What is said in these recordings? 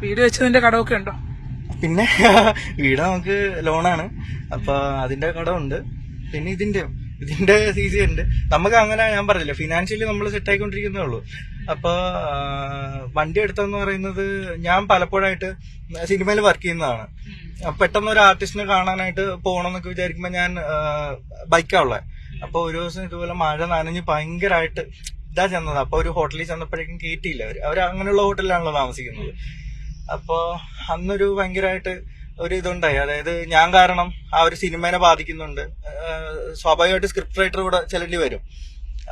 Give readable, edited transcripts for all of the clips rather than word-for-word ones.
വീട് വെച്ചതിന്റെ കടമൊക്കെ ഉണ്ടോ? പിന്നെ വീട് നമുക്ക് ലോണാണ്, അപ്പൊ അതിന്റെ കടമുണ്ട്. പിന്നെ ഇതിന്റെ CC ഉണ്ട്. നമുക്ക് അങ്ങനെ ഞാൻ പറഞ്ഞില്ല, ഫിനാൻഷ്യലി നമ്മൾ സെറ്റ് ആയിക്കൊണ്ടിരിക്കുന്നേ ഉള്ളൂ. അപ്പൊ വണ്ടി എടുത്തെന്ന് പറയുന്നത് ഞാൻ പലപ്പോഴായിട്ട് സിനിമയിൽ വർക്ക് ചെയ്യുന്നതാണ്. പെട്ടെന്ന് ഒരു ആർട്ടിസ്റ്റിനെ കാണാനായിട്ട് പോകണം എന്നൊക്കെ വിചാരിക്കുമ്പോ ഞാൻ ബൈക്കാ ഉള്ളത്. അപ്പൊ ഒരു ദിവസം ഇതുപോലെ മഴ നനഞ്ഞ് ഭയങ്കരമായിട്ട് ഇതാ ചെന്നത്. അപ്പൊ ഒരു ഹോട്ടലിൽ ചെന്നപ്പോഴേക്കും കയറ്റിയില്ല. അവർ അങ്ങനെയുള്ള ഹോട്ടലിലാണല്ലോ താമസിക്കുന്നത്. അപ്പൊ അന്നൊരു ഭയങ്കരമായിട്ട് ഒരു ഇതുണ്ടായി. അതായത് ഞാൻ കാരണം ആ ഒരു സിനിമേനെ ബാധിക്കുന്നുണ്ട്. സ്വാഭാവികമായിട്ട് സ്ക്രിപ്റ്റ് റൈറ്റർ കൂടെ ചെല്ലേണ്ടി വരും.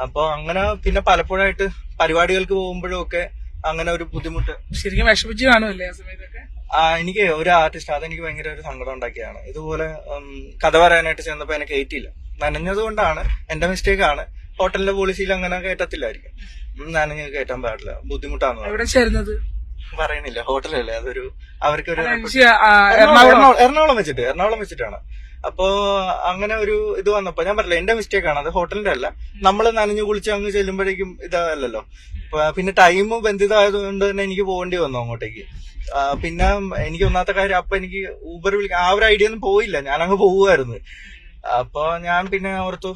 അപ്പൊ അങ്ങനെ പിന്നെ പലപ്പോഴായിട്ട് പരിപാടികൾക്ക് പോകുമ്പോഴും ഒക്കെ അങ്ങനെ ഒരു ബുദ്ധിമുട്ട്. ശരിക്കും വിഷമിച്ച് കാണുമല്ലേ ആ സമയത്തൊക്കെ? എനിക്ക് ഒരു ആർട്ടിസ്റ്റ് അതെനിക്ക് ഭയങ്കര ഒരു സങ്കടം ഉണ്ടാക്കിയാണ്. ഇതുപോലെ കഥ പറയാനായിട്ട് ചെന്നപ്പോ എന്നെ കയറ്റിയില്ല. നനഞ്ഞത് കൊണ്ടാണ്, എന്റെ മിസ്റ്റേക്ക് ആണ്. ഹോട്ടലിന്റെ പോളിസിയിൽ അങ്ങനെ കയറ്റത്തില്ലായിരിക്കും. നനഞ്ഞ് കയറ്റാൻ പാടില്ല, ബുദ്ധിമുട്ടാണ്. എവിടെ ചേരുന്നത് പറയണില്ല, ഹോട്ടലല്ലേ, അതൊരു അവർക്കൊരു എറണാകുളം വെച്ചിട്ടാണ്. അപ്പോ അങ്ങനെ ഒരു ഇത് വന്നപ്പോ ഞാൻ പറഞ്ഞില്ല, എന്റെ മിസ്റ്റേക്ക് ആണ്, അത് ഹോട്ടലിന്റെ അല്ല. നമ്മള് നനഞ്ഞു കുളിച്ച് അങ്ങ് ചെല്ലുമ്പോഴേക്കും ഇതല്ലല്ലോ. പിന്നെ ടൈം ബന്ധിതമായതുകൊണ്ട് തന്നെ എനിക്ക് പോകേണ്ടി വന്നു അങ്ങോട്ടേക്ക്. പിന്നെ എനിക്ക് ഒന്നാമത്തെ കാര്യം, അപ്പൊ എനിക്ക് ഊബർ വിളിക്കാൻ ആ ഒരു ഐഡിയ ഒന്നും പോയില്ല, ഞാൻ അങ്ങ് പോവുമായിരുന്നു. അപ്പൊ ഞാൻ പിന്നെ ഓർത്തു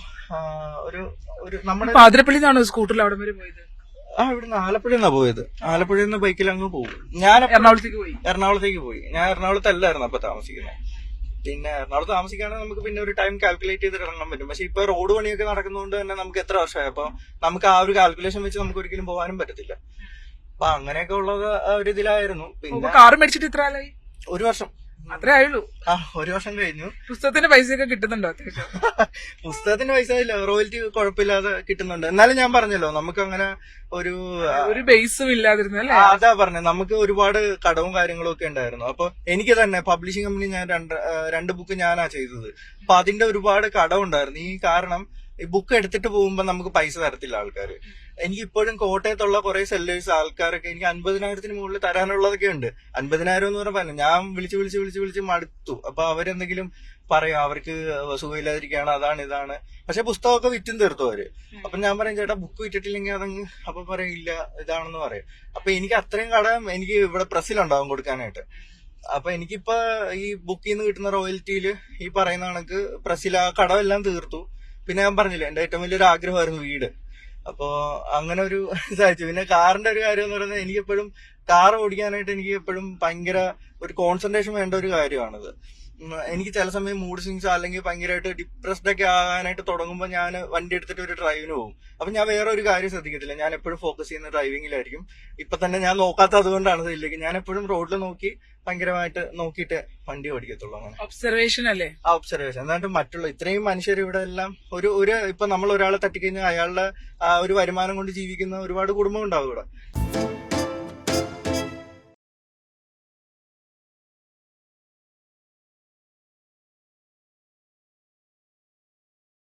ഒരു നമ്മുടെ പാതിരപ്പള്ളിന്നാണോ സ്കൂട്ടറിൽ അവിടെ വരെ പോയത്? ഇവിടുന്ന് ആലപ്പുഴയിൽ നിന്നാ പോയത്. ആലപ്പുഴയിൽ നിന്ന് ബൈക്കിൽ അങ്ങ് പോകും. ഞാൻ എറണാകുളത്തേക്ക് പോയി. ഞാൻ എറണാകുളത്തല്ലായിരുന്നു അപ്പൊ താമസിക്കുന്നത്. പിന്നെ എറണാകുളത്ത് താമസിക്കുകയാണെങ്കിൽ നമുക്ക് പിന്നെ ഒരു ടൈം കാൽക്കുലേറ്റ് ചെയ്ത് ഇറങ്ങാൻ പറ്റും. പക്ഷെ ഇപ്പൊ റോഡ് പണിയൊക്കെ നടക്കുന്നതുകൊണ്ട് തന്നെ നമുക്ക് എത്ര വർഷമായി, അപ്പൊ നമുക്ക് ആ ഒരു കാൽക്കുലേഷൻ വെച്ച് നമുക്ക് ഒരിക്കലും പോകാനും പറ്റത്തില്ല. അപ്പൊ അങ്ങനെയൊക്കെ ഉള്ളത് ഒരു ഇതിലായിരുന്നു. പിന്നെ കാറ് മേടിച്ചിട്ട് ഇത്ര ആളായി? 1 വർഷം അത്രേ ആയുള്ളൂ. 1 വർഷം കഴിഞ്ഞു. പുസ്തകത്തിന്റെ പൈസയൊക്കെ കിട്ടുന്നുണ്ടോ? പുസ്തകത്തിന്റെ പൈസ ഇല്ല, റോയൽറ്റി കുഴപ്പമില്ലാതെ കിട്ടുന്നുണ്ട്. എന്നാലും ഞാൻ പറഞ്ഞല്ലോ, നമുക്ക് അങ്ങനെ ഒരു ബേസും ഇല്ലാതിരുന്നല്ലേ. അതാ പറഞ്ഞത്, നമുക്ക് ഒരുപാട് കടവും കാര്യങ്ങളും ഒക്കെ ഉണ്ടായിരുന്നു. അപ്പൊ എനിക്ക് തന്നെ പബ്ലിഷിംഗ് കമ്പനി ഞാൻ രണ്ട് ബുക്ക് ഞാനാ ചെയ്തത്. അപ്പൊ അതിന്റെ ഒരുപാട് കടമുണ്ടായിരുന്നു. ഈ കാരണം ഈ ബുക്ക് എടുത്തിട്ട് പോകുമ്പോ നമുക്ക് പൈസ തരത്തില്ല ആൾക്കാർ. എനിക്ക് ഇപ്പോഴും കോട്ടയത്തുള്ള കുറെ സെല്ലേഴ്സ് ആൾക്കാരൊക്കെ എനിക്ക് 50,000 മുകളിൽ തരാനുള്ളതൊക്കെ ഉണ്ട്. 50,000 എന്ന് പറഞ്ഞാൽ ഞാൻ വിളിച്ച് മടുത്തു. അപ്പൊ അവരെന്തെങ്കിലും പറയാം, അവർക്ക് സുഖമില്ലാതിരിക്കുകയാണ്, അതാണ് ഇതാണ്. പക്ഷെ പുസ്തകമൊക്കെ വിറ്റും തീർത്തു അവര്. അപ്പൊ ഞാൻ പറയും, ചേട്ടാ ബുക്ക് വിറ്റിട്ടില്ലെങ്കിൽ അതങ്ങ്, അപ്പൊ പറയും ഇല്ല ഇതാണെന്ന് പറയും. അപ്പൊ എനിക്ക് അത്രയും കടം എനിക്ക് ഇവിടെ പ്രസ്സിലുണ്ടാവും കൊടുക്കാനായിട്ട്. അപ്പൊ എനിക്കിപ്പോ ഈ ബുക്കിൽ നിന്ന് കിട്ടുന്ന റോയൽറ്റിയില് ഈ പറയുന്ന കണക്ക് പ്രസ്സിൽ ആ കടമെല്ലാം തീർത്തു. പിന്നെ ഞാൻ പറഞ്ഞില്ല, എന്റെ ഏറ്റവും വലിയൊരു ആഗ്രഹമായിരുന്നു വീട്. അപ്പോ അങ്ങനെ ഒരു സാധിച്ചു. പിന്നെ കാറിന്റെ ഒരു കാര്യം എന്ന് പറയുന്നത്, എനിക്ക് എപ്പോഴും കാർ ഓടിക്കാനായിട്ട് എനിക്ക് എപ്പോഴും ഭയങ്കര ഒരു കോൺസെൻട്രേഷൻ വേണ്ട ഒരു കാര്യമാണിത്. എനിക്ക് ചില സമയം മൂഡ് സ്വിങ്സ് അല്ലെങ്കിൽ ഭയങ്കരമായിട്ട് ഡിപ്രസ്ഡ് ഒക്കെ ആകാനായിട്ട് തുടങ്ങുമ്പോൾ ഞാൻ വണ്ടി എടുത്തിട്ട് ഒരു ഡ്രൈവിന് പോകും. അപ്പൊ ഞാൻ വേറെ ഒരു കാര്യം ശ്രദ്ധിക്കത്തില്ല, ഞാൻ എപ്പോഴും ഫോക്കസ് ചെയ്യുന്ന ഡ്രൈവിംഗിലായിരിക്കും. ഇപ്പൊ തന്നെ ഞാൻ നോക്കാത്ത അതുകൊണ്ടാണ് ഇതിലേക്ക്. ഞാൻ എപ്പോഴും റോഡിൽ നോക്കി ഭയങ്കരമായിട്ട് നോക്കിയിട്ട് വണ്ടി ഓടിക്കത്തുള്ളൂ. അങ്ങനെ ഒബ്സർവേഷൻ അല്ലേ? ഒബ്സർവേഷൻ. എന്നിട്ട് മറ്റുള്ള ഇത്രയും മനുഷ്യർ ഇവിടെ എല്ലാം ഒരു ഇപ്പൊ നമ്മൾ ഒരാളെ തട്ടിക്കഴിഞ്ഞാൽ അയാളുടെ ഒരു വരുമാനം കൊണ്ട് ജീവിക്കുന്ന ഒരുപാട് കുടുംബം ഉണ്ടാവും ഇവിടെ.